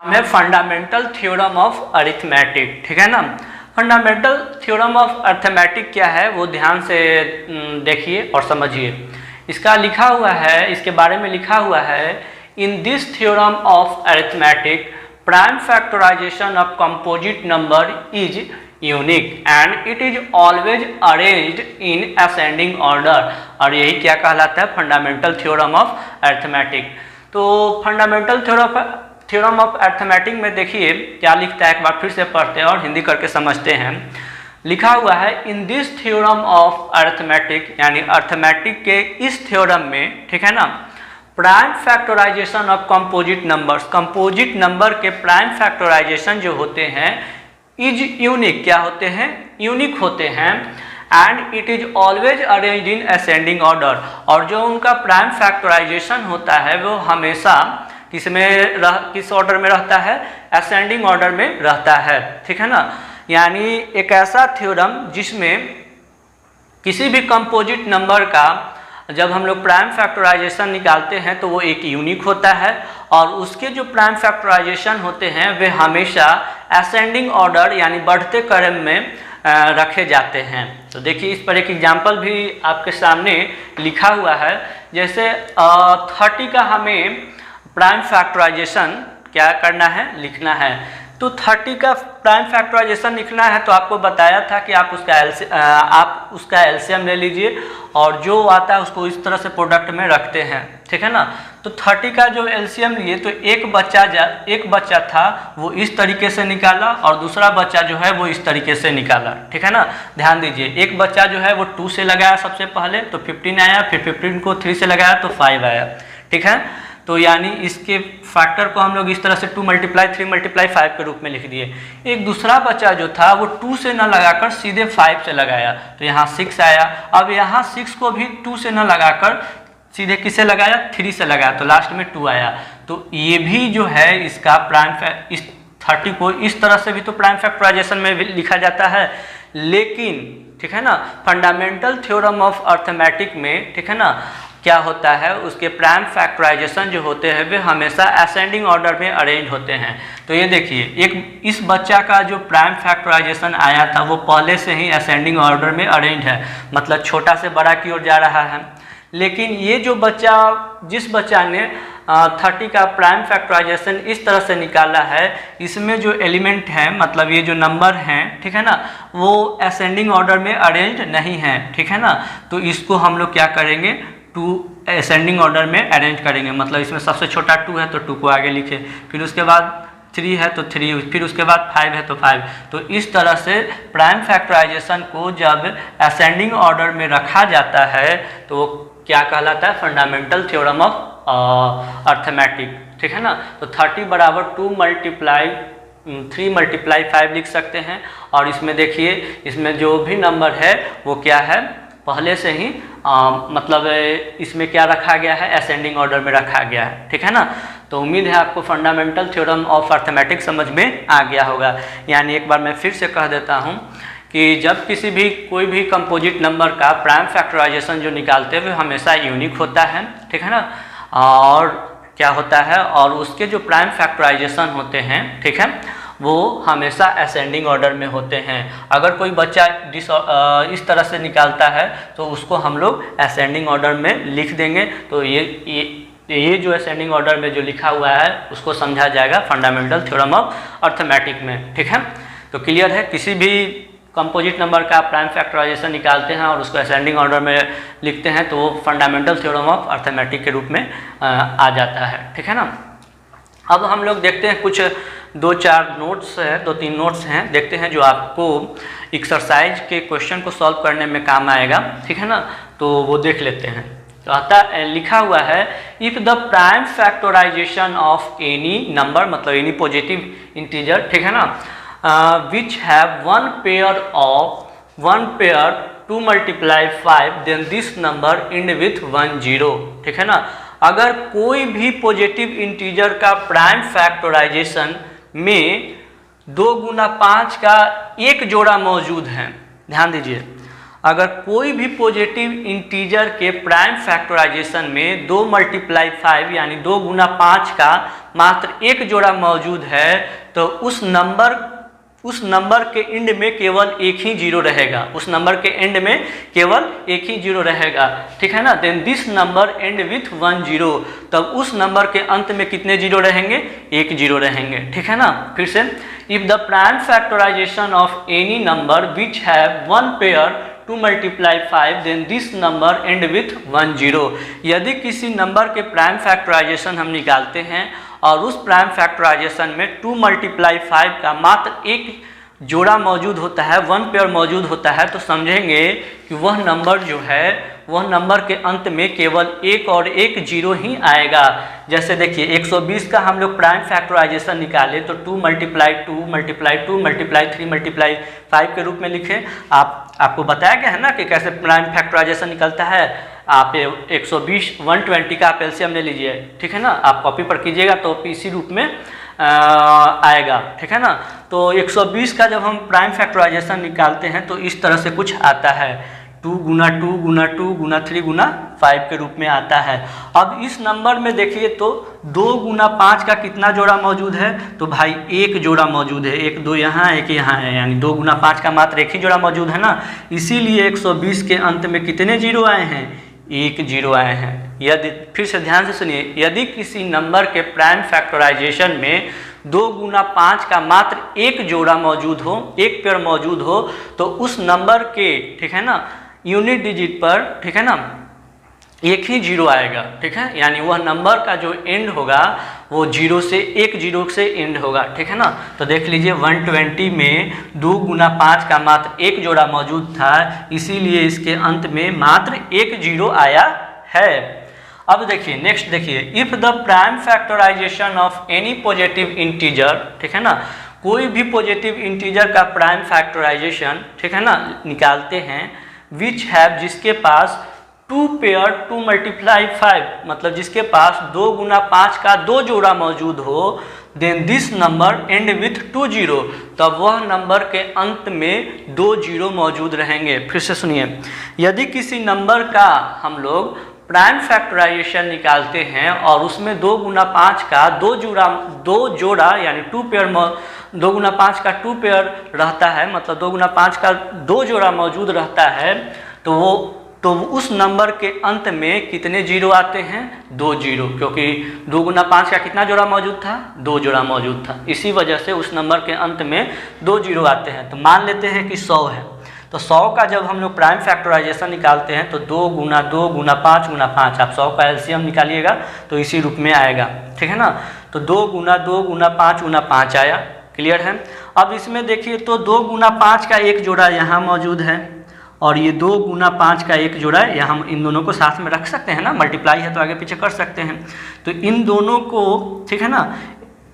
है fundamental theorem of arithmetic. ठीक है ना। फंडामेंटल थ्योरम ऑफ अरिथमेटिक क्या है वो ध्यान से देखिए और समझिए। इसका लिखा हुआ है, इसके बारे में लिखा हुआ है, in this theorem of arithmetic prime factorisation of composite number is unique and it is always arranged in ascending order. और यही क्या कहलाता है? Fundamental theorem of arithmetic. तो फंडामेंटल थ्योरम ऑफ अरिथमेटिक में देखिए क्या लिखता है, एक बार फिर से पढ़ते हैं और हिंदी करके समझते हैं। लिखा हुआ है in this theorem of arithmetic, यानी अरिथमेटिक के इस थ्योरम में, ठीक है ना, prime factorisation of composite numbers, composite number के प्राइम फैक्टराइजेशन जो होते हैं इज यूनिक, क्या होते हैं? यूनिक होते हैं। And it is always arranged in ascending order, और जो उनका प्राइम फैक्टराइजेशन होता है वो हमेशा किस ऑर्डर में रहता है? असेंडिंग ऑर्डर में रहता है। ठीक है ना। यानी एक ऐसा थ्योरम जिसमें किसी भी कंपोजिट नंबर का जब हम लोग प्राइम फैक्टराइजेशन निकालते हैं तो वो एक यूनिक होता है, और उसके जो प्राइम फैक्टराइजेशन होते हैं वे हमेशा असेंडिंग ऑर्डर यानी बढ़ते क्रम में रखे जाते हैं। तो देखिए इस पर एक एग्जाम्पल भी आपके सामने लिखा हुआ है। जैसे 30 का हमें प्राइम फैक्टराइजेशन क्या करना है? लिखना है। तो 30 का प्राइम फैक्टराइजेशन लिखना है तो आपको बताया था कि आप उसका एलसीएम ले लीजिए और जो आता है उसको इस तरह से प्रोडक्ट में रखते हैं। ठीक है ना। तो 30 का जो एलसीएम लिए तो एक बच्चा था वो इस तरीके से निकाला और दूसरा बच्चा जो है वो इस तरीके से निकाला। ठीक है ना। ध्यान दीजिए, एक बच्चा जो है वो 2 से लगाया सबसे पहले तो 15 आया, फिर 15 को 3 से लगाया तो 5 आया। ठीक है। तो यानी इसके फैक्टर को हम लोग इस तरह से 2 × 3 × 5 के रूप में लिख दिए। एक दूसरा बच्चा जो था वो 2 से न लगाकर सीधे 5 से लगाया तो यहाँ 6 आया। अब यहाँ 6 को भी 2 से न लगाकर सीधे किसे लगाया? 3 से लगाया तो लास्ट में 2 आया। तो ये भी जो है इसका इस 30 को इस तरह से भी तो प्राइम फैक्टराइजेशन में लिखा जाता है, लेकिन ठीक है ना, फंडामेंटल थ्योरम ऑफ अरिथमेटिक में, ठीक है ना, क्या होता है? उसके प्राइम फैक्टराइजेशन जो होते हैं वे हमेशा असेंडिंग ऑर्डर में अरेंज होते हैं। तो ये देखिए इस बच्चा का जो प्राइम फैक्टराइजेशन आया था वो पहले से ही असेंडिंग ऑर्डर में अरेंज है, मतलब छोटा से बड़ा की ओर जा रहा है। लेकिन ये जो जिस बच्चा ने 30 का प्राइम फैक्टराइजेशन इस तरह से निकाला है, इसमें जो एलिमेंट है, मतलब ये जो नंबर हैं, ठीक है ना, वो असेंडिंग ऑर्डर में अरेंज नहीं है। ठीक है ना। तो इसको हम लोग क्या करेंगे? 2 असेंडिंग ऑर्डर में अरेंज करेंगे, मतलब इसमें सबसे छोटा 2 है तो 2 को आगे लिखे, फिर उसके बाद 3 है तो 3, फिर उसके बाद 5 है तो 5। तो इस तरह से प्राइम फैक्टराइजेशन को जब असेंडिंग ऑर्डर में रखा जाता है तो वो क्या कहलाता है? Fundamental theorem of arithmetic. ठीक है ना। तो 30 बराबर 2 × 3 × 5 लिख सकते हैं। और इसमें देखिए इसमें जो भी नंबर है वो क्या है? पहले से ही मतलब इसमें क्या रखा गया है? असेंडिंग ऑर्डर में रखा गया है। ठीक है ना। तो उम्मीद है आपको फंडामेंटल थ्योरम ऑफ अरिथमेटिक समझ में आ गया होगा। यानी एक बार मैं फिर से कह देता हूँ कि जब कोई भी कंपोजिट नंबर का प्राइम फैक्टराइजेशन जो निकालते हुए हमेशा यूनिक होता है। ठीक है ना। और क्या होता है? और उसके जो प्राइम फैक्टराइजेशन होते हैं, ठीक है, वो हमेशा असेंडिंग ऑर्डर में होते हैं। अगर कोई बच्चा इस तरह से निकालता है तो उसको हम लोग असेंडिंग ऑर्डर में लिख देंगे। तो ये जो असेंडिंग ऑर्डर में जो लिखा हुआ है उसको समझा जाएगा फंडामेंटल थ्योरम ऑफ अरिथमेटिक में। ठीक है। तो क्लियर है? किसी भी कंपोजिट नंबर का प्राइम फैक्टराइजेशन निकालते हैं और उसको असेंडिंग ऑर्डर में लिखते हैं तो वो फंडामेंटल थ्योरम ऑफ अरिथमेटिक के रूप में आ जाता है। ठीक है ना। अब हम लोग देखते हैं कुछ 2-3 नोट्स हैं, देखते हैं जो आपको एक्सरसाइज के क्वेश्चन को सॉल्व करने में काम आएगा। ठीक है ना। तो वो देख लेते हैं। तो लिखा हुआ है if the prime factorisation of any number, मतलब एनी पॉजिटिव इंटीजर, ठीक है ना, which have one pair 2 × 5 then this number end with 1 0। ठीक है ना। अगर कोई भी पॉजिटिव इंटीजर का प्राइम फैक्टराइजेशन में 2 × 5 का एक जोड़ा मौजूद है, ध्यान दीजिए, अगर कोई भी पॉजिटिव इंटीजर के प्राइम फैक्टराइजेशन में 2 × 5 यानी 2 × 5 का मात्र एक जोड़ा मौजूद है तो उस नंबर के एंड में केवल एक ही जीरो रहेगा, उस नंबर के एंड में केवल एक ही जीरो रहेगा, ठीक है ना। Then this number end with 1 0, तब उस नंबर के अंत में कितने जीरो रहेंगे, एक जीरो रहेंगे, ठीक है ना। फिर से, if the prime factorisation of any number which have one pair two multiply 5 then this number end with 1 0, यदि किसी नंबर के प्राइम फैक्टराइजेशन हम निकालते हैं और उस प्राइम फैक्टराइजेशन में 2 × 5 का मात्र एक जोड़ा मौजूद होता है, वन पेयर मौजूद होता है, तो समझेंगे कि वह नंबर जो है वह नंबर के अंत में केवल एक और एक जीरो ही आएगा। जैसे देखिए 120 का हम लोग प्राइम फैक्टराइजेशन निकाले तो 2 × 2 × 2 × 3 × 5 के रूप में लिखें। आपको बताया गया है ना कि कैसे प्राइम फैक्टराइजेशन निकलता है। आप 120 120 का आप एलसीएम ले लीजिए, ठीक है ना, आप कॉपी पर कीजिएगा तो इसी रूप में आएगा, ठीक है ना। तो 120 का जब हम प्राइम फैक्टराइजेशन निकालते हैं तो इस तरह से कुछ आता है, 2 × 2 × 2 × 3 × 5 के रूप में आता है। अब इस नंबर में देखिए तो 2 × 5 का कितना जोड़ा मौजूद है, तो भाई एक जोड़ा मौजूद है, एक दो यहाँ एक यहाँ है, यानी 2 × 5 का मात्र एक ही जोड़ा मौजूद है ना। इसीलिए 120 के अंत में कितने जीरो आए हैं, एक जीरो आए हैं। यदि फिर से ध्यान से सुनिए, यदि किसी नंबर के प्राइम फैक्टराइजेशन में 2 × 5 का मात्र एक जोड़ा मौजूद हो, एक पेयर मौजूद हो, तो उस नंबर के, ठीक है ना, यूनिट डिजिट पर, ठीक है ना, एक ही जीरो आएगा, ठीक है, यानी वह नंबर का जो एंड होगा वो जीरो से एक जीरो से एंड होगा, ठीक है ना। तो देख लीजिए 120 में 2 × 5 का मात्र एक जोड़ा मौजूद था, इसीलिए इसके अंत में मात्र एक जीरो आया है। अब देखिए नेक्स्ट देखिए, if the prime factorisation of any positive integer, ठीक है ना, कोई भी पॉजिटिव इंटीजर का प्राइम फैक्टराइजेशन, ठीक है ना, निकालते हैं, विच हैव, जिसके पास 2 पेयर टू मल्टीप्लाई 5, मतलब जिसके पास 2 × 5 का दो जोड़ा मौजूद हो, then this number end with 2 0, तब वह नंबर के अंत में 2 जीरो मौजूद रहेंगे। फिर से सुनिए, यदि किसी नंबर का हम लोग प्राइम फैक्टराइजेशन निकालते हैं और उसमें 2 × 5 का दो जोड़ा यानी 2 पेयर 2 × 5 का 2 पेयर रहता है, मतलब 2 × 5 का दो जोड़ा मौजूद रहता है, तो उस नंबर के अंत में कितने जीरो आते हैं, 2 जीरो, क्योंकि 2 × 5 का कितना जोड़ा मौजूद था, 2 जोड़ा मौजूद था, इसी वजह से उस नंबर के अंत में 2 जीरो आते हैं। तो मान लेते हैं कि 100 है, तो 100 का जब हम लोग प्राइम फैक्टराइजेशन निकालते हैं तो 2 × 2 × 5 × 5, आप 100 का एलसीएम निकालिएगा तो इसी रूप में आएगा, ठीक है ना। तो 2 × 2 × 5 × 5 आया, क्लियर है। अब इसमें देखिए तो 2 × 5 का एक जोड़ा यहाँ मौजूद है और ये 2 × 5 का एक जोड़ा है, या हम इन दोनों को साथ में रख सकते हैं ना, मल्टीप्लाई है तो आगे पीछे कर सकते हैं। तो इन दोनों को, ठीक है ना,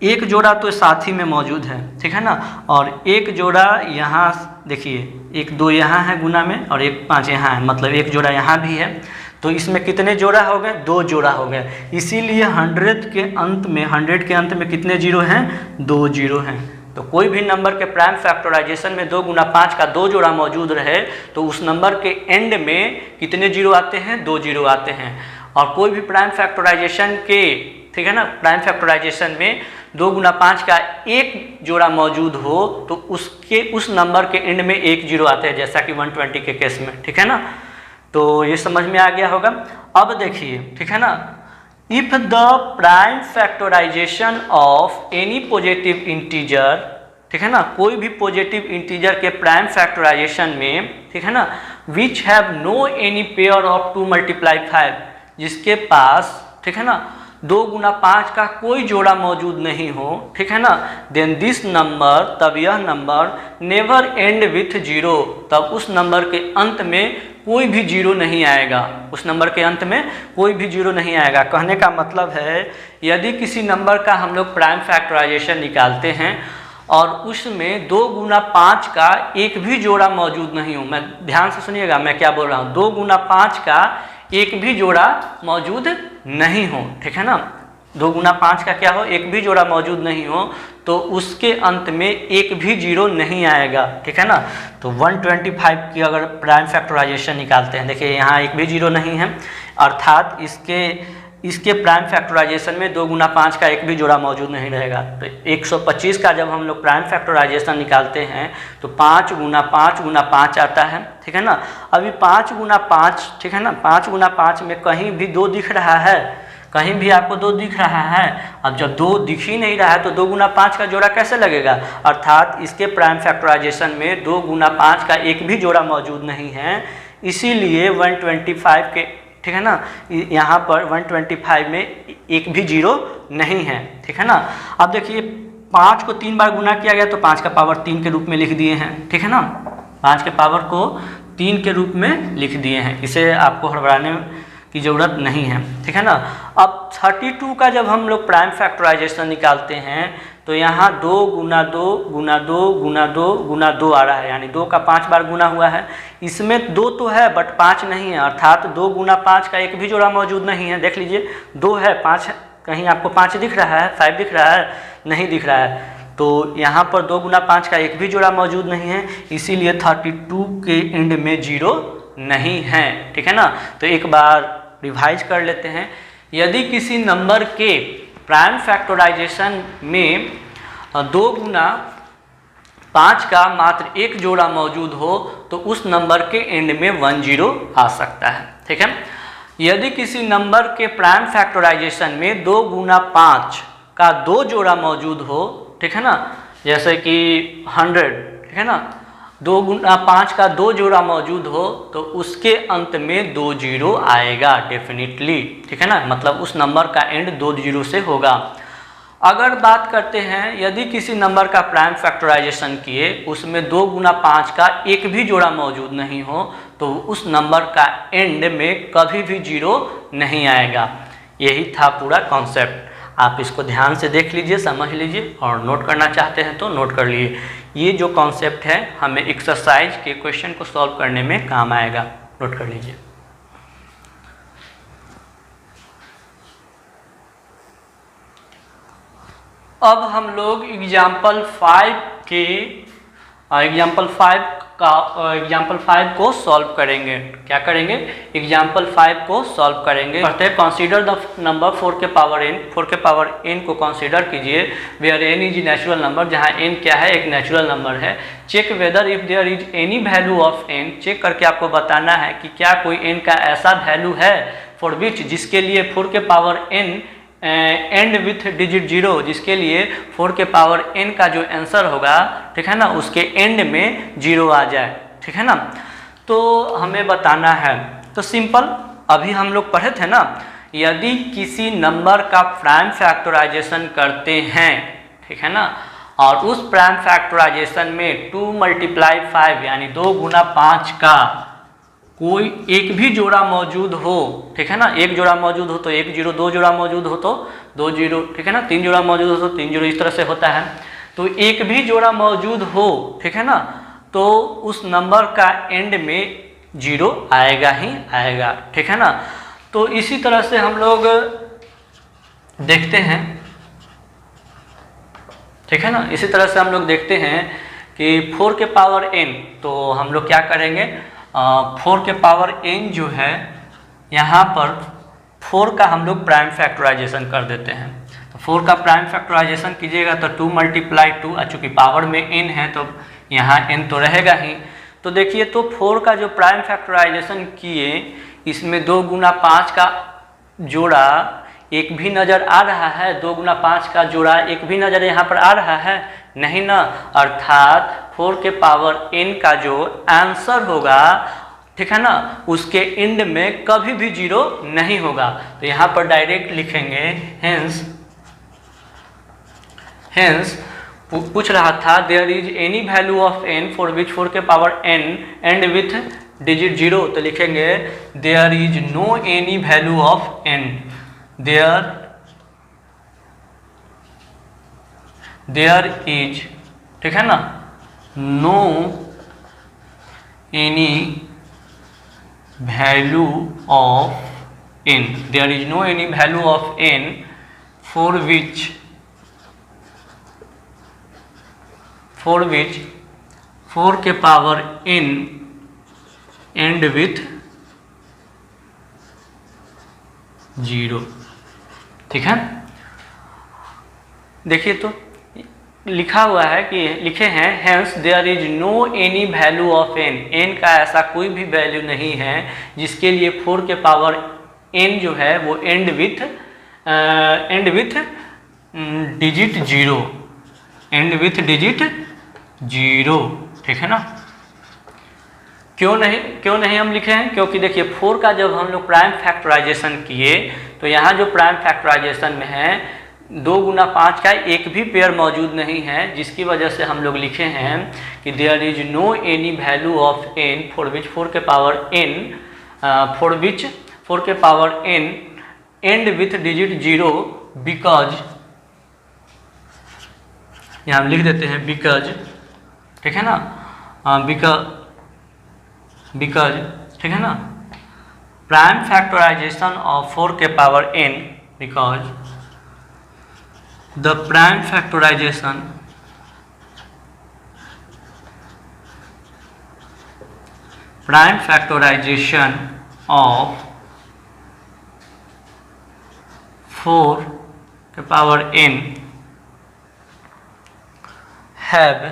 एक जोड़ा तो साथ ही में मौजूद है, ठीक है ना, और एक जोड़ा यहाँ देखिए, 1 2 यहाँ है गुना में और 1 5 यहाँ है, मतलब एक जोड़ा यहाँ भी है। तो इसमें कितने जोड़ा हो गए, 2 जोड़ा हो गए। इसीलिए 100 के अंत में कितने जीरो हैं, 2 जीरो हैं। तो कोई भी नंबर के प्राइम फैक्टराइजेशन में 2 × 5 का दो जोड़ा मौजूद रहे तो उस नंबर के एंड में कितने जीरो आते हैं, 2 जीरो आते हैं। और कोई भी प्राइम फैक्टराइजेशन के, ठीक है ना, प्राइम फैक्टराइजेशन में 2 × 5 का एक जोड़ा मौजूद हो तो उस नंबर के एंड में एक जीरो आते हैं, जैसा कि 120 के केस में, ठीक है ना। तो ये समझ में आ गया होगा। अब देखिए, ठीक है ना, if the prime factorisation of any positive integer, ठीक है ना, कोई भी पॉजिटिव इंटीजर के प्राइम फैक्टराइजेशन में, ठीक है ना, which have no any pair of 2 × 5, जिसके पास, ठीक है ना, 2 × 5 का कोई जोड़ा मौजूद नहीं हो, ठीक है ना, देन दिस नंबर, तब यह नंबर नेवर एंड विथ 0, तब उस नंबर के अंत में कोई भी जीरो नहीं आएगा, उस नंबर के अंत में कोई भी जीरो नहीं आएगा। कहने का मतलब है यदि किसी नंबर का हम लोग प्राइम फैक्टराइजेशन निकालते हैं और उसमें 2 × 5 का एक भी जोड़ा मौजूद नहीं हो, मैं ध्यान से सुनिएगा मैं क्या बोल रहा हूँ, 2 × 5 का एक भी जोड़ा मौजूद नहीं हो, ठीक है ना, 2 × 5 का क्या हो, एक भी जोड़ा मौजूद नहीं हो, तो उसके अंत में एक भी जीरो नहीं आएगा, ठीक है ना। तो 125 की अगर प्राइम फैक्टराइजेशन निकालते हैं, देखिए यहाँ एक भी जीरो नहीं है, अर्थात इसके इसके प्राइम फैक्टराइजेशन में 2 गुना 5 का एक भी जोड़ा मौजूद नहीं रहेगा। तो 125 का जब हम लोग प्राइम फैक्टराइजेशन निकालते हैं तो 5 गुना 5 आता है, ठीक है ना। अभी 5 गुना 5, ठीक है ना, 5 गुना 5 में कहीं भी 2 दिख रहा है, कहीं भी आपको 2 दिख रहा है। अब जब 2 दिख ही नहीं रहा है तो 2 गुना 5 का जोड़ा कैसे लगेगा, अर्थात इसके प्राइम फैक्टराइजेशन में 2 गुना 5 का एक भी जोड़ा मौजूद नहीं है। इसीलिए 125 के, ठीक है ना, यहाँ पर 125 में एक भी जीरो नहीं है, ठीक है ना। अब देखिए 5 को 3 बार गुना किया गया तो 5 का पावर 3 के रूप में लिख दिए हैं, ठीक है ना, 5 के पावर को 3 के रूप में लिख दिए हैं। इसे आपको हड़बड़ाने की ज़रूरत नहीं है, ठीक है ना। अब 32 का जब हम लोग प्राइम फैक्टराइजेशन निकालते हैं तो यहाँ 2 गुना 2 गुना 2 गुना 2 गुना 2 आ रहा है, यानी 2 का 5 बार गुना हुआ है। इसमें 2 तो है बट 5 नहीं है, अर्थात 2 गुना 5 का एक भी जोड़ा मौजूद नहीं है। देख लीजिए 2 है, 5 कहीं आपको 5 दिख रहा है, 5 दिख रहा है, नहीं दिख रहा है। तो यहाँ पर 2 गुना 5 का एक भी जोड़ा मौजूद नहीं है, इसीलिए 32 के एंड में 0 नहीं है, ठीक है ना। तो एक बार रिवाइज कर लेते हैं। यदि किसी नंबर के प्राइम फैक्टराइजेशन में 2 गुना 5 का मात्र एक जोड़ा मौजूद हो तो उस नंबर के एंड में 10 आ सकता है, ठीक है। यदि किसी नंबर के प्राइम फैक्टराइजेशन में 2 गुना 5 का 2 जोड़ा मौजूद हो, ठीक है ना, जैसे कि 100, ठीक है ना, 2 गुना 5 का 2 जोड़ा मौजूद हो तो उसके अंत में 2 0 आएगा डेफिनेटली, ठीक है ना, मतलब उस नंबर का एंड 2 0 से होगा। अगर बात करते हैं यदि किसी नंबर का प्राइम फैक्टराइजेशन किए उसमें 2 गुना 5 का एक भी जोड़ा मौजूद नहीं हो तो उस नंबर का एंड में कभी भी 0 नहीं आएगा। यही था पूरा कॉन्सेप्ट। आप इसको ध्यान से देख लीजिए, समझ लीजिए, और नोट करना चाहते हैं तो नोट कर लीजिए। ये जो कॉन्सेप्ट है हमें एक्सरसाइज के क्वेश्चन को सॉल्व करने में काम आएगा, नोट कर लीजिए। अब हम लोग एग्जाम्पल 5 को सॉल्व करेंगे। क्या करेंगे, एग्जाम्पल 5 को सॉल्व करेंगे। पढ़ते हैं, कंसीडर द नंबर 4 के पावर n। 4 के पावर n को कंसीडर कीजिए where n is natural number, जहां n क्या है, एक नेचुरल नंबर है। Check whether if there is any value of n, check करके आपको बताना है कि क्या कोई n का ऐसा वैल्यू है फॉर विच, जिसके लिए 4 के power n and with digit 0, जिसके लिए 4 के पावर n का जो आंसर होगा, ठीक है ना, उसके एंड में 0 आ जाए, ठीक है ना। तो हमें बताना है, तो सिंपल, अभी हम लोग पढ़े थे ना, यदि किसी नंबर का प्राइम फैक्टराइजेशन करते हैं, ठीक है ना, और उस प्राइम फैक्टराइजेशन में 2 × 5 यानी 2 गुना 5 का कोई एक भी जोड़ा मौजूद हो, ठीक है ना, एक जोड़ा मौजूद हो तो 1 0, 2 जोड़ा मौजूद हो तो 2 0, ठीक है ना, 3 जोड़ा मौजूद हो तो 3 0, इस तरह से होता है। तो एक भी जोड़ा मौजूद हो, ठीक है ना, तो उस नंबर का एंड में 0 आएगा ही आएगा, ठीक है ना। तो इसी तरह से हम लोग देखते हैं, ठीक है ना, इसी तरह से हम लोग देखते हैं कि 4 के पावर n, तो हम लोग क्या करेंगे, 4 के पावर n जो है यहाँ पर 4 का हम लोग प्राइम फैक्टराइजेशन कर देते हैं। तो 4 का प्राइम फैक्टराइजेशन कीजिएगा तो 2 × 2, चूँकि पावर में n है तो यहाँ n तो रहेगा ही। तो देखिए, तो 4 का जो प्राइम फैक्टराइजेशन किए इसमें 2 गुना 5 का जोड़ा एक भी नज़र आ रहा है, 2 गुना 5 का जोड़ा एक भी नज़र यहाँ पर आ रहा है, नहीं ना, अर्थात 4 के पावर n का जो आंसर होगा, ठीक है ना, उसके एंड में कभी भी 0 नहीं होगा। तो यहाँ पर डायरेक्ट लिखेंगे हेंस पूछ रहा था there is any value of n for which 4 के power n and with digit 0, तो लिखेंगे there is no any value of n, there is, ठीक है ना, no any value of n, there is no any value of n for which 4 के power n and with 0, ठीक है, देखिए तो लिखा हुआ है कि लिखे हैं hence there is no any value of N, N का ऐसा कोई भी वैल्यू नहीं है जिसके लिए 4 के पावर एन जो है वो and with digit zero, and with digit zero, ठीक है ना। क्यों नहीं हम लिखे हैं, क्योंकि देखिए 4 का जब हम लोग प्राइम फैक्टराइजेशन किए तो यहाँ जो प्राइम फैक्टराइजेशन में है 2 गुना 5 का एक भी पेयर मौजूद नहीं है, जिसकी वजह से हम लोग लिखे हैं कि there is no any value of N for which 4 के पावर एन फॉर विच 4 के power N end with digit zero because, यहाँ हम लिख देते हैं बिकॉज, ठीक है ना, बिकॉज ठीक है ना, प्राइम फैक्टराइजेशन ऑफ 4 के power N, because the prime factorisation of 4 के power n have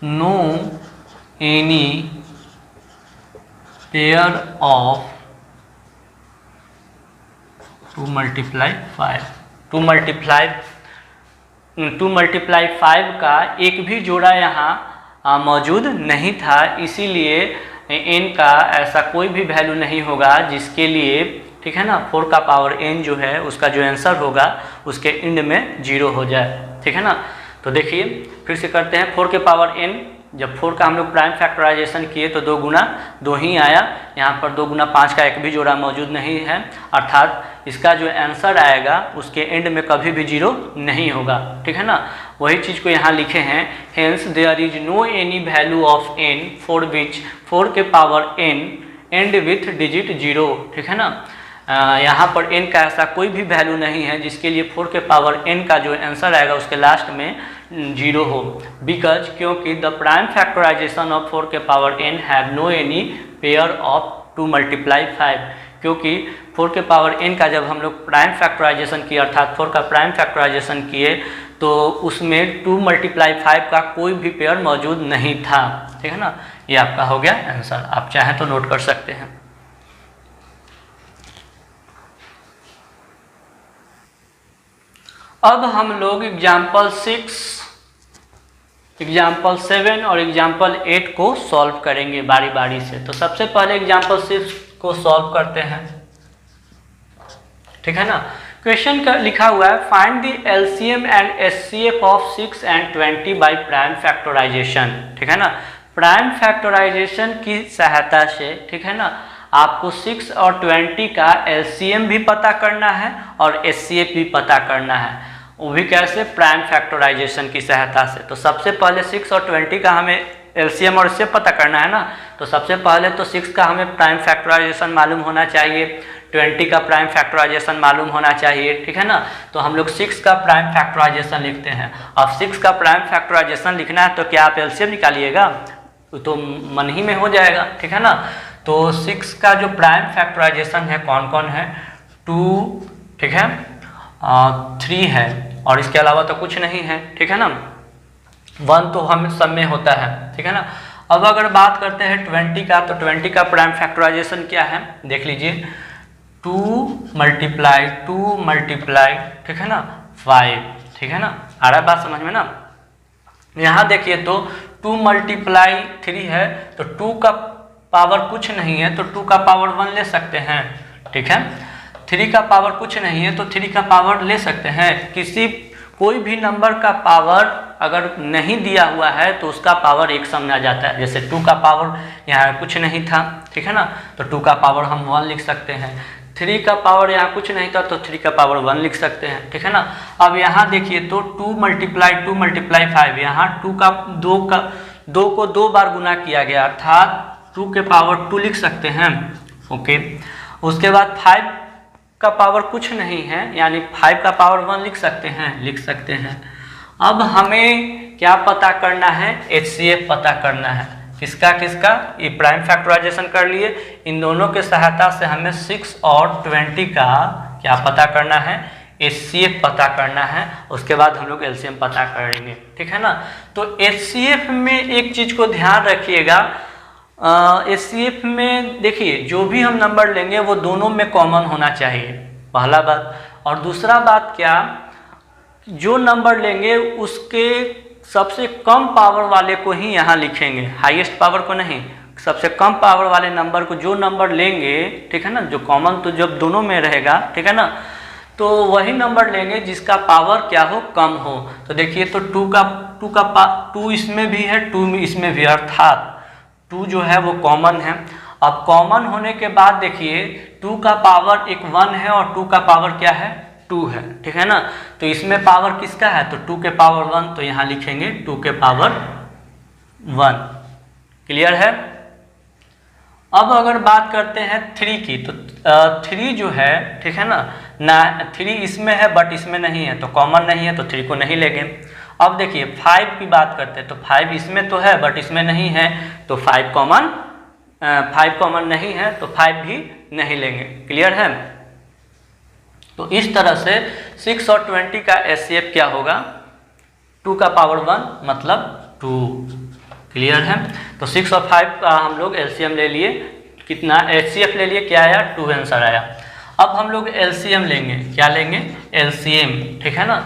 no any pair of 2 multiply 5, 2 multiply 5 का एक भी जोड़ा यहाँ मौजूद नहीं था, इसीलिए n का ऐसा कोई भी वैल्यू नहीं होगा जिसके लिए, ठीक है ना, 4 का पावर n जो है उसका जो आंसर होगा उसके एंड में 0 हो जाए, ठीक है ना। तो देखिए फिर से करते हैं, 4 के पावर n, जब 4 का हम लोग प्राइम फैक्टराइजेशन किए तो 2 गुना 2 ही आया, यहाँ पर 2 गुना 5 का एक भी जोड़ा मौजूद नहीं है, अर्थात इसका जो आंसर आएगा उसके एंड में कभी भी 0 नहीं होगा, ठीक है ना। वही चीज़ को यहाँ लिखे हैं, hence there is no any value of n for which 4 के power n and with digit 0, ठीक है ना। यहाँ पर n का ऐसा कोई भी वैल्यू नहीं है जिसके लिए 4 के पावर n का जो आंसर आएगा उसके लास्ट में 0 हो, बिकॉज क्योंकि द प्राइम फैक्टराइजेशन ऑफ 4 के power n have no any pair of 2 multiply 5, क्योंकि 4 के पावर n का जब हम लोग प्राइम फैक्टराइजेशन किए अर्थात 4 का प्राइम फैक्टराइजेशन किए तो उसमें 2 multiply 5 का कोई भी पेयर मौजूद नहीं था, ठीक है ना। ये आपका हो गया आंसर, आप चाहें तो नोट कर सकते हैं। अब हम लोग एग्जाम्पल 6, एग्जाम्पल 7 और एग्जाम्पल 8 को सॉल्व करेंगे बारी बारी से। तो सबसे पहले एग्जाम्पल 6 को सॉल्व करते हैं, ठीक है ना। क्वेश्चन का लिखा हुआ है, find the LCM and HCF of 6 and 20 by prime factorisation, ठीक है ना। प्राइम फैक्टराइजेशन की सहायता से, ठीक है ना, आपको 6 और 20 का एलसीएम भी पता करना है और एचसीएफ भी पता करना है, वो भी कैसे, प्राइम फैक्टराइजेशन की सहायता से। तो सबसे पहले 6 और 20 का हमें एलसीएम और एचसीएफ पता करना है ना, तो सबसे पहले तो 6 का हमें प्राइम फैक्टराइजेशन मालूम होना चाहिए, 20 का प्राइम फैक्टराइजेशन मालूम होना चाहिए, ठीक है ना। तो हम लोग 6 का प्राइम फैक्टराइजेशन लिखते हैं। अब 6 का प्राइम फैक्टराइजेशन लिखना है तो क्या आप एलसीएम निकालिएगा, तो मन ही में हो जाएगा, ठीक है ना। तो 6 का जो प्राइम फैक्टराइजेशन है कौन कौन है, 2, ठीक है, 3 है और इसके अलावा तो कुछ नहीं है, ठीक है ना। 1 तो हम सब में होता है, ठीक है ना। अब अगर बात करते हैं 20 का, तो 20 का प्राइम फैक्टराइजेशन क्या है, देख लीजिए, 2 multiply, ठीक है ना, 5, ठीक है ना। आ रहा है बात समझ में ना। यहाँ देखिए तो 2 multiply 3 है तो 2 का पावर कुछ नहीं है तो 2 का पावर 1 ले सकते हैं, ठीक है। 3 का पावर कुछ नहीं है तो 3 का पावर ले सकते हैं। कोई भी नंबर का पावर अगर नहीं दिया हुआ है तो उसका पावर 1 समझा जाता है। जैसे 2 का पावर यहाँ कुछ नहीं था, ठीक है ना, तो 2 का पावर हम 1 लिख सकते हैं। 3 का पावर यहाँ कुछ नहीं था तो 3 का पावर 1 लिख सकते हैं, ठीक है ना। अब यहाँ देखिए तो 2 multiply 5, यहाँ 2 को 2 बार गुना किया गया अर्थात 2 के पावर 2 लिख सकते हैं, ओके। उसके बाद 5 का पावर कुछ नहीं है यानी 5 का पावर 1 लिख सकते हैं। अब हमें क्या पता करना है, एचसीएफ पता करना है। किसका किसका, ये प्राइम फैक्टराइजेशन कर लिए, इन दोनों के सहायता से हमें 6 और 20 का क्या पता करना है, HCF पता करना है। उसके बाद हम लोग LCM पता करेंगे, ठीक है ना। तो HCF में एक चीज को ध्यान रखिएगा, HCF में देखिए जो भी हम नंबर लेंगे वो दोनों में कॉमन होना चाहिए, पहला बात। और दूसरा बात क्या, जो नंबर लेंगे उसके सबसे कम पावर वाले को ही यहाँ लिखेंगे, हाईएस्ट पावर को नहीं, सबसे कम पावर वाले नंबर को जो नंबर लेंगे, ठीक है ना, जो कॉमन तो जब दोनों में रहेगा, ठीक है ना, तो वही नंबर लेंगे जिसका पावर क्या हो, कम हो। तो देखिए तो 2 इसमें भी है, 2 इसमें भी, अर्थात 2 जो है वो कॉमन है। अब कॉमन होने के बाद देखिए 2 का पावर एक 1 है और 2 का पावर क्या है, 2 है, ठीक है ना। तो इसमें पावर किसका है, तो 2 के पावर 1, तो यहाँ लिखेंगे 2 के पावर 1। क्लियर है। अब अगर बात करते हैं 3 की, तो 3 जो है, ठीक है ना 3 इसमें है बट इसमें नहीं है, तो कॉमन नहीं है, तो 3 को नहीं लेंगे। अब देखिए 5 की बात करते हैं, तो 5 इसमें तो है बट इसमें नहीं है, तो 5 कॉमन नहीं है, तो 5 भी नहीं लेंगे। क्लियर है। तो इस तरह से 6 और 20 का HCF क्या होगा, 2 का पावर 1 मतलब 2। क्लियर है। तो 6 और 5 का हम लोग LCM ले लिए, कितना HCF ले लिए, क्या आया, 2 आंसर आया। अब हम लोग LCM लेंगे, क्या लेंगे, LCM, ठीक है ना।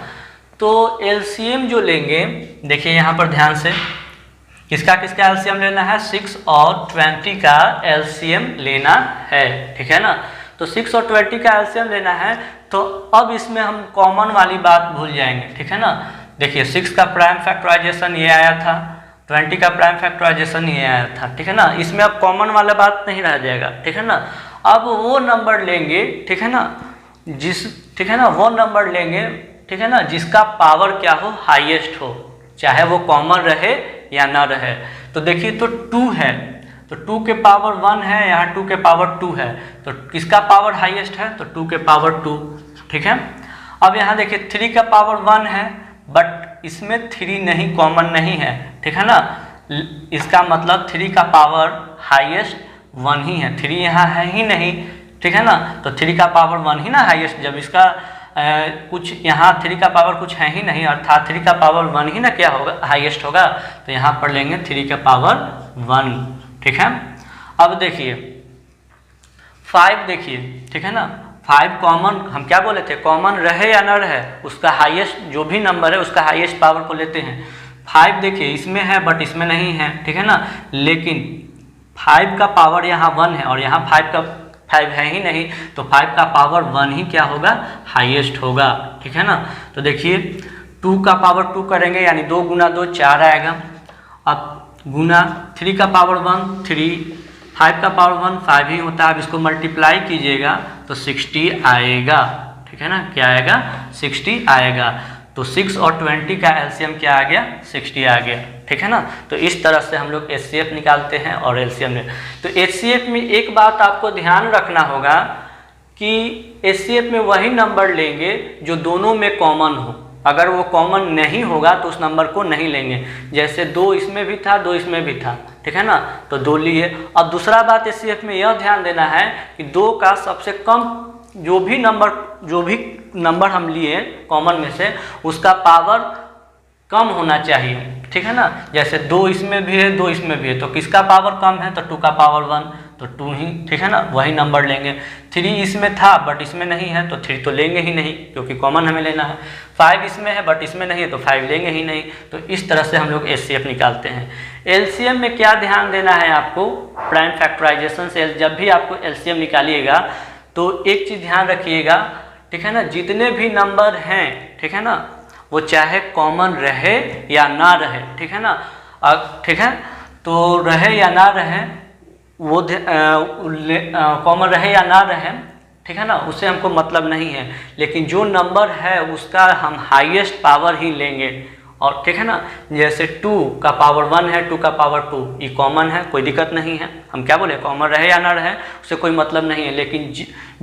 तो LCM जो लेंगे, देखिए यहाँ पर ध्यान से, किसका किसका LCM लेना है, 6 और 20 का LCM लेना है, ठीक है ना। तो 6 और 20 का LCM लेना है, तो अब इसमें हम कॉमन वाली बात भूल जाएंगे, ठीक है ना। देखिए 6 का प्राइम फैक्टराइजेशन ये आया था, 20 का प्राइम फैक्टराइजेशन ये आया था, ठीक है ना। इसमें अब कॉमन वाला बात नहीं रह जाएगा, ठीक है ना। अब वो नंबर लेंगे, ठीक है ना, ठीक है ना, वो नंबर लेंगे, ठीक है ना, जिसका पावर क्या हो, हाईएस्ट हो, चाहे वो कॉमन रहे या ना रहे। तो देखिए तो 2 है, तो 2 के पावर 1 है, यहाँ 2 के पावर 2 है, तो किसका पावर हाईएस्ट है, तो 2 के पावर 2, ठीक है। अब यहाँ देखिए 3 का पावर 1 है बट इसमें 3 नहीं, कॉमन नहीं है, ठीक है ना। इसका मतलब 3 का पावर हाईएस्ट 1 ही है, 3 यहाँ है ही नहीं, ठीक है ना। तो 3 का पावर 1 ही ना हाईएस्ट, जब इसका कुछ यहाँ 3 का पावर कुछ है ही नहीं, अर्थात 3 का पावर 1 ही ना क्या होगा, हाईएस्ट होगा। तो यहाँ पर लेंगे 3 का पावर 1, ठीक है। अब देखिए 5, देखिए, ठीक है ना, 5 कॉमन, हम क्या बोले थे, कॉमन रहे या ना रहे, उसका हाईएस्ट जो भी नंबर है उसका हाईएस्ट पावर को लेते हैं। 5 देखिए इसमें है बट इसमें नहीं है, ठीक है ना, लेकिन 5 का पावर यहाँ 1 है और यहाँ 5 है ही नहीं, तो 5 का पावर 1 ही क्या होगा, हाईएस्ट होगा, ठीक है ना। तो देखिए 2 का पावर 2 करेंगे यानी 2 गुना 2 4 आएगा। अब गुना 3 का पावर 1 3, 5 का पावर 1 5 ही होता है। अब इसको मल्टीप्लाई कीजिएगा तो 60 आएगा, ठीक है ना, क्या आएगा, 60 आएगा। तो 6 और 20 का LCM क्या आ गया, 60 आ गया, ठीक है ना। तो इस तरह से हम लोग HCF निकालते हैं और LCM में। तो HCF में एक बात आपको ध्यान रखना होगा कि HCF में वही नंबर लेंगे जो दोनों में कॉमन हो, अगर वो कॉमन नहीं होगा तो उस नंबर को नहीं लेंगे। जैसे 2 इसमें भी था 2 इसमें भी था, ठीक है ना, तो 2 लिए। अब दूसरा बात HCF में यह ध्यान देना है कि 2 का सबसे कम जो भी नंबर हम लिए कॉमन में से उसका पावर कम होना चाहिए, ठीक है ना। जैसे 2 इसमें भी है 2 इसमें भी है, तो किसका पावर कम है, तो 2 का पावर 1, तो 2 ही, ठीक है ना, वही नंबर लेंगे। 3 इसमें था बट इसमें नहीं है, तो 3 तो लेंगे ही नहीं क्योंकि कॉमन हमें लेना है। 5 इसमें है बट इसमें नहीं है, तो 5 लेंगे ही नहीं। तो इस तरह से हम लोग HCF निकालते हैं। LCM में क्या ध्यान देना है आपको, प्राइम फैक्टराइजेशन से जब भी आपको LCM निकालिएगा तो एक चीज़ ध्यान रखिएगा, ठीक है ना, जितने भी नंबर हैं, ठीक है ना, वो चाहे कॉमन रहे या ना रहे, ठीक है ना, ठीक है, तो रहे या ना रहे, वो कॉमन रहे या ना रहे, ठीक है ना, उससे हमको मतलब नहीं है, लेकिन जो नंबर है उसका हम हाईएस्ट पावर ही लेंगे और ठीक है ना, जैसे 2 का पावर 1 है, 2 का पावर 2, ये कॉमन है, कोई दिक्कत नहीं है। हम क्या बोले, कॉमन रहे या ना रहे उससे कोई मतलब नहीं है, लेकिन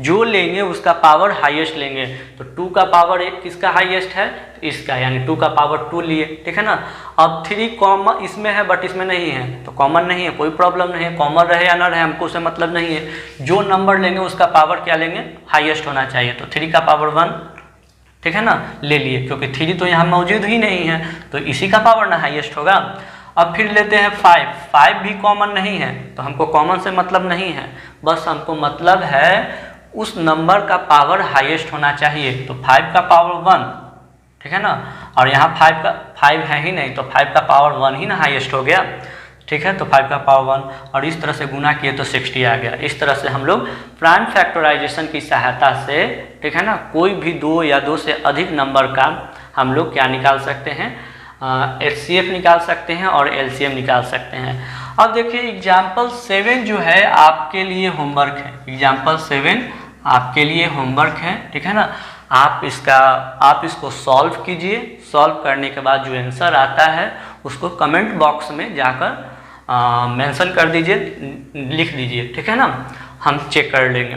जो लेंगे उसका पावर हाईएस्ट लेंगे। तो 2 का पावर 1 किसका हाईएस्ट है, तो इसका, यानी 2 का पावर 2 लिए, ठीक है ना। अब 3 कॉमन इसमें है बट इसमें नहीं है, तो कॉमन नहीं है, कोई प्रॉब्लम नहीं है, कॉमन रहे या ना रहे हमको उससे मतलब नहीं है। जो नंबर लेंगे उसका पावर क्या लेंगे, हाईएस्ट होना चाहिए। तो 3 का पावर 1, ठीक है ना, ले लिए, क्योंकि 3 तो यहाँ मौजूद ही नहीं है, तो इसी का पावर ना हाईएस्ट होगा। अब फिर लेते हैं 5 भी कॉमन नहीं है, तो हमको कॉमन से मतलब नहीं है, बस हमको मतलब है उस नंबर का पावर हाईएस्ट होना चाहिए। तो 5 का पावर 1, ठीक है ना, और यहाँ 5 है ही नहीं, तो 5 का पावर 1 ही ना हाईएस्ट हो गया, ठीक है। तो 5 का पावर 1 और इस तरह से गुना किए तो 60 आ गया। इस तरह से हम लोग प्राइम फैक्टराइजेशन की सहायता से, ठीक है ना, कोई भी 2 या 2 से अधिक नंबर का हम लोग क्या निकाल सकते हैं, HCF निकाल सकते हैं और LCM निकाल सकते हैं। अब देखिए एग्जाम्पल 7 जो है आपके लिए होमवर्क है, एग्जाम्पल 7 आपके लिए होमवर्क है, ठीक है ना। आप इसको सॉल्व कीजिए, सॉल्व करने के बाद जो आंसर आता है उसको कमेंट बॉक्स में जाकर मेंशन कर दीजिए, लिख दीजिए, ठीक है ना, हम चेक कर लेंगे।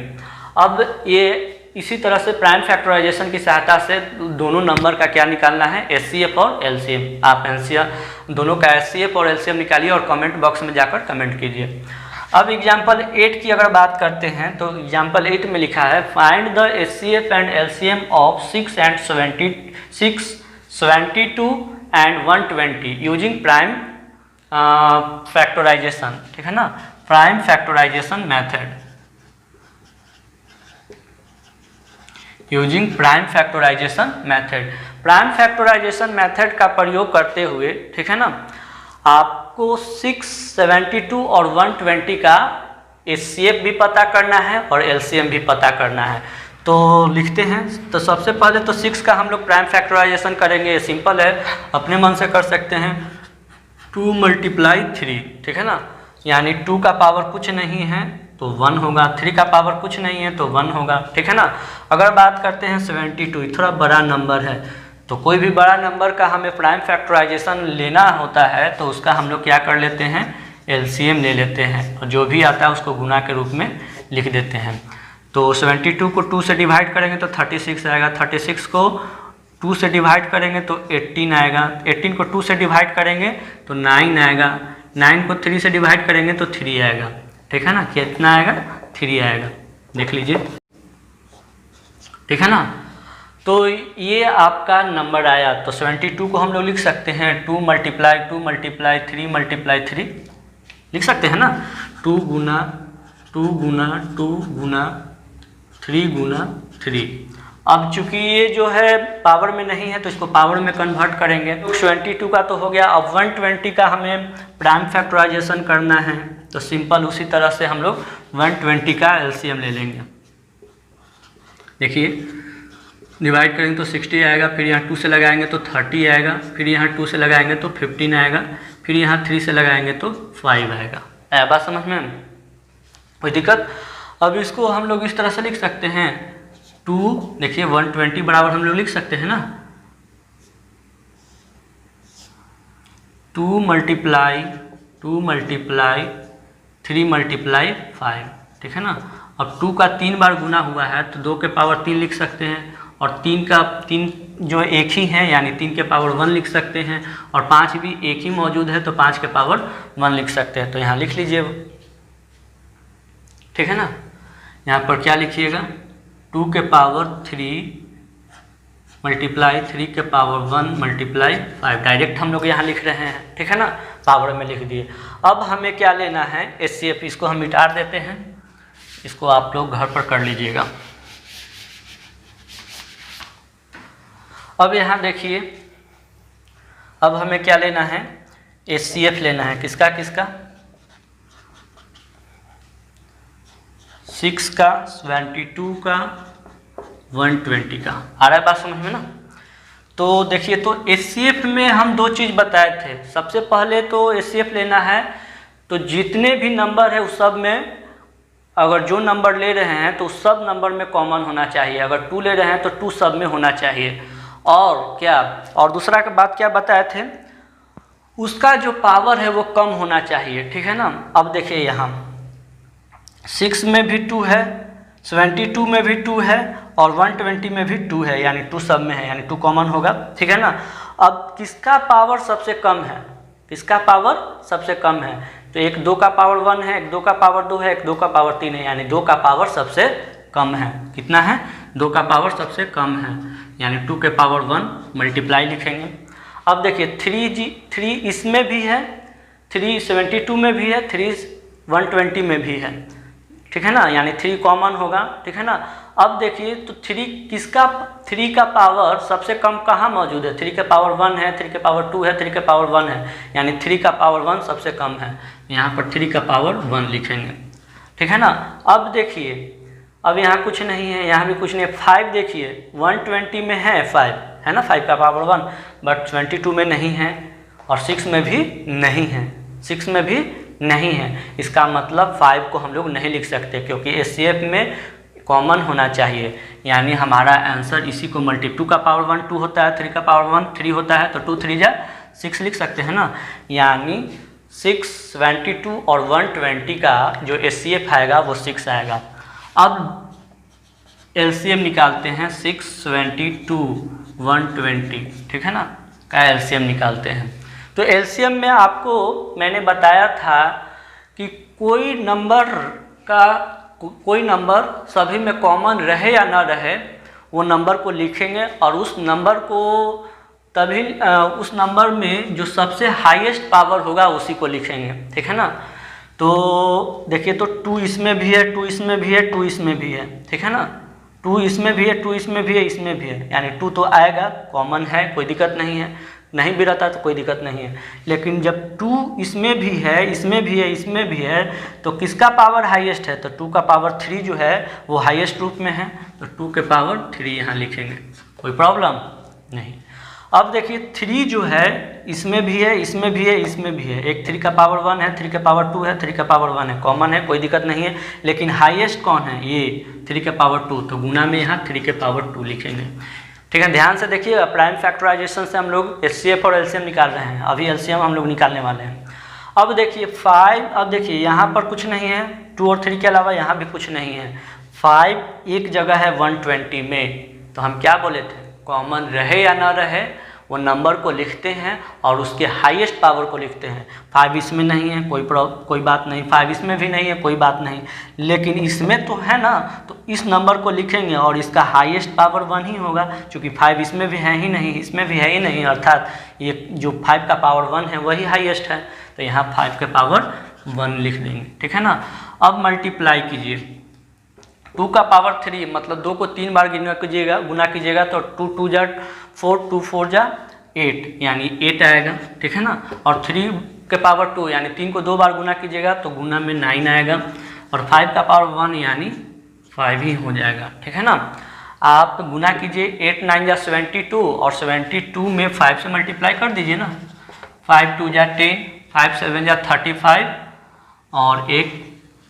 अब ये इसी तरह से प्राइम फैक्टराइजेशन की सहायता से दोनों नंबर का क्या निकालना है, HCF और LCM। आप दोनों का HCF और LCM निकालिए और कमेंट बॉक्स में जाकर कमेंट कीजिए। अब एग्जाम्पल 8 की अगर बात करते हैं तो एग्जाम्पल 8 में लिखा है find the HCF and LCM of 6 and 72 and 120 using prime factorisation, ठीक है ना, prime factorization method, using prime factorization method. Prime factorization method का प्रयोग करते हुए, ठीक है ना, आपको 6, 72 और 120 का HCF भी पता करना है और LCM भी पता करना है। तो लिखते हैं, तो सबसे पहले तो 6 का हम लोग प्राइम फैक्टराइजेशन करेंगे, सिंपल है, अपने मन से कर सकते हैं, 2 × 3, ठीक है ना, यानी 2 का पावर कुछ नहीं है तो 1 होगा, 3 का पावर कुछ नहीं है तो 1 होगा, ठीक है ना। अगर बात करते हैं 72, थोड़ा बड़ा नंबर है, तो कोई भी बड़ा नंबर का हमें प्राइम फैक्टराइजेशन लेना होता है तो उसका हम लोग क्या कर लेते हैं, LCM ले लेते हैं, और जो भी आता है उसको गुना के रूप में लिख देते हैं। तो 72 को 2 से डिवाइड करेंगे तो 36 आएगा, 36 को 2 से डिवाइड करेंगे तो 18 आएगा, 18 को 2 से डिवाइड करेंगे तो 9 आएगा, 9 को 3 से डिवाइड करेंगे तो 3 आएगा, ठीक है ना, कितना आएगा, 3 आएगा, देख लीजिए, ठीक है ना। तो ये आपका नंबर आया। तो 72 को हम लोग लिख सकते हैं 2 × 3 × 3 लिख सकते हैं ना, 2 गुना 2 गुना 2 गुना 3 गुना 3। अब चूंकि ये जो है पावर में नहीं है तो इसको पावर में कन्वर्ट करेंगे। 72 का तो हो गया, अब 120 का हमें प्राइम फैक्टराइजेशन करना है, तो सिंपल उसी तरह से हम लोग 120 का LCM ले लेंगे। देखिए डिवाइड करेंगे तो 60 आएगा, फिर यहाँ 2 से लगाएंगे तो 30 आएगा, फिर यहाँ 2 से लगाएंगे तो 15 आएगा, फिर यहाँ 3 से लगाएंगे तो 5 आएगा। आया बात समझ में, कोई दिक्कत। अब इसको हम लोग इस तरह से लिख सकते हैं, 2 देखिए 120 बराबर हम लोग लिख सकते हैं ना, 2 × 3 × 5, ठीक है ना। अब 2 का 3 बार गुना हुआ है तो 2 के पावर 3 लिख सकते हैं, और 3 का 3 जो एक ही है यानी 3 के पावर 1 लिख सकते हैं, और 5 भी एक ही मौजूद है तो 5 के पावर 1 लिख सकते हैं। तो यहाँ लिख लीजिए, ठीक है ना। यहाँ पर क्या लिखिएगा, 2 के पावर 3 × 3 के पावर 1 × 5, डायरेक्ट हम लोग यहाँ लिख रहे हैं, ठीक है ना, पावर में लिख दिए। अब हमें क्या लेना है, HCF, इसको हम मिटा देते हैं, इसको आप लोग घर पर कर लीजिएगा। अब यहाँ देखिए, अब हमें क्या लेना है, HCF लेना है, किसका किसका, 6 का, 72 का, 120 का। आ रहा है बात समझ में ना। तो देखिए, तो HCF में हम 2 चीज़ बताए थे। सबसे पहले तो HCF लेना है तो जितने भी नंबर है उस सब में, अगर जो नंबर ले रहे हैं तो सब नंबर में कॉमन होना चाहिए। अगर 2 ले रहे हैं तो 2 सब में होना चाहिए। और क्या, और दूसरा के बात क्या बताए थे, उसका जो पावर है वो कम होना चाहिए, ठीक है ना। अब देखिए यहाँ 6 में भी 2 है, 72 में भी 2 है और 120 में भी 2 है, यानी 2 सब में है, यानी 2 कॉमन होगा, ठीक है ना। अब किसका पावर सबसे कम है, किसका पावर सबसे कम है, तो एक 2 का पावर 1 है, एक 2 का पावर 2 है, एक 2 का पावर 3 है, यानी 2 का पावर सबसे कम है। कितना है, 2 का पावर सबसे कम है, यानी 2 के पावर 1 मल्टीप्लाई लिखेंगे। अब देखिए 3 इसमें भी है, 3 72 में भी है, 3 120 में भी है, ठीक है ना, यानी 3 कॉमन होगा, ठीक है ना। अब देखिए तो 3 का पावर सबसे कम कहाँ मौजूद है, 3 के पावर 1 है, 3 के पावर 2 है, 3 के पावर 1 है, यानी 3 का पावर 1 सबसे कम है, यहाँ पर 3 का पावर 1 लिखेंगे, ठीक है ना। अब देखिए अब यहाँ कुछ नहीं है, यहाँ भी कुछ नहीं है। 5 देखिए 120 में है 5, है ना, 5 का पावर 1, बट 22 में नहीं है और 6 में भी नहीं है, 6 में भी नहीं है। इसका मतलब 5 को हम लोग नहीं लिख सकते, क्योंकि एचसीएफ में कॉमन होना चाहिए, यानी हमारा आंसर इसी को 2 का पावर 1 2 होता है, 3 का पावर 1 3 होता है, तो 2 3 जा 6 लिख सकते हैं ना, यानी 6 72 और 120 का जो एचसीएफ आएगा वो 6 आएगा। अब एलसीएम निकालते हैं, 6 72 120, ठीक है ना, का एलसीएम निकालते हैं। तो एलसीएम में आपको मैंने बताया था कि कोई नंबर सभी में कॉमन रहे या ना रहे, वो नंबर को लिखेंगे और उस नंबर को तभी उस नंबर में जो सबसे हाईएस्ट पावर होगा उसी को लिखेंगे, ठीक है ना। तो देखिए तो 2 इसमें भी है, 2 इसमें भी है, 2 इसमें भी है, ठीक है ना, 2 इसमें भी है, 2 इसमें भी है, इसमें भी है, यानी 2 तो आएगा, कॉमन है, कोई दिक्कत नहीं है, नहीं भी रहता तो कोई दिक्कत नहीं है। लेकिन जब 2 इसमें भी है, इसमें भी है, इसमें भी है, तो किसका पावर हाईएस्ट है, तो 2 का पावर 3 जो है वो हाईएस्ट रूप में है, तो 2 के पावर 3 यहाँ लिखेंगे, कोई प्रॉब्लम नहीं। अब देखिए 3 जो है इसमें भी है, इसमें भी है, इसमें भी है, एक 3 का पावर 1 है, 3 का पावर 2 है, 3 का पावर 1 है, कॉमन है, कोई दिक्कत नहीं है। लेकिन हाईएस्ट कौन है, ये 3 के पावर 2, तो गुना में यहाँ 3 के पावर 2 लिखेंगे, ठीक है। ध्यान से देखिए, प्राइम फैक्टराइजेशन से हम लोग एचसीएफ और एलसीएम निकाल रहे हैं, अभी एलसीएम हम लोग निकालने वाले हैं। अब देखिए 5, अब देखिए यहाँ पर कुछ नहीं है, 2 और 3 के अलावा यहाँ भी कुछ नहीं है, 5 एक जगह है 120 में, तो हम क्या बोले थे, कॉमन रहे या ना रहे वो नंबर को लिखते हैं और उसके हाईएस्ट पावर को लिखते हैं। 5 इसमें नहीं है, कोई बात नहीं, 5 इसमें भी नहीं है, कोई बात नहीं, लेकिन इसमें तो है ना, तो इस नंबर को लिखेंगे और इसका हाईएस्ट पावर 1 ही होगा, क्योंकि 5 इसमें भी है ही नहीं, इसमें भी है ही नहीं, अर्थात ये जो 5 का पावर 1 है वही हाईएस्ट है, तो यहाँ 5 के पावर 1 लिख देंगे, ठीक है ना। अब मल्टीप्लाई कीजिए, 2 का पावर 3 मतलब 2 को 3 बार गुना कीजिएगा, तो 2 2 जा 4, 2 4 जा 8, यानी 8 आएगा, ठीक है ना। और 3 के पावर 2 यानी 3 को 2 बार गुना कीजिएगा तो गुना में 9 आएगा, और 5 का पावर 1 यानी 5 ही हो जाएगा, ठीक है ना। आप गुना कीजिए, 8 9 जा 72 और 72 में 5 से मल्टीप्लाई कर दीजिए ना, 5 2 जा 10, 5 7 जा 35 और 1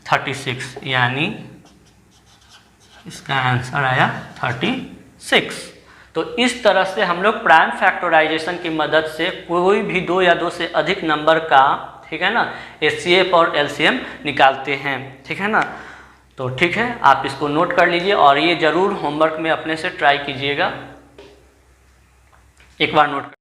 36, यानी इसका आंसर आया 36। तो इस तरह से हम लोग प्राइम फैक्टराइजेशन की मदद से कोई भी 2 या 2 से अधिक नंबर का, ठीक है ना, एचसीएफ और एलसीएम निकालते हैं, ठीक है ना। तो ठीक है, आप इसको नोट कर लीजिए और ये ज़रूर होमवर्क में अपने से ट्राई कीजिएगा, एक बार नोट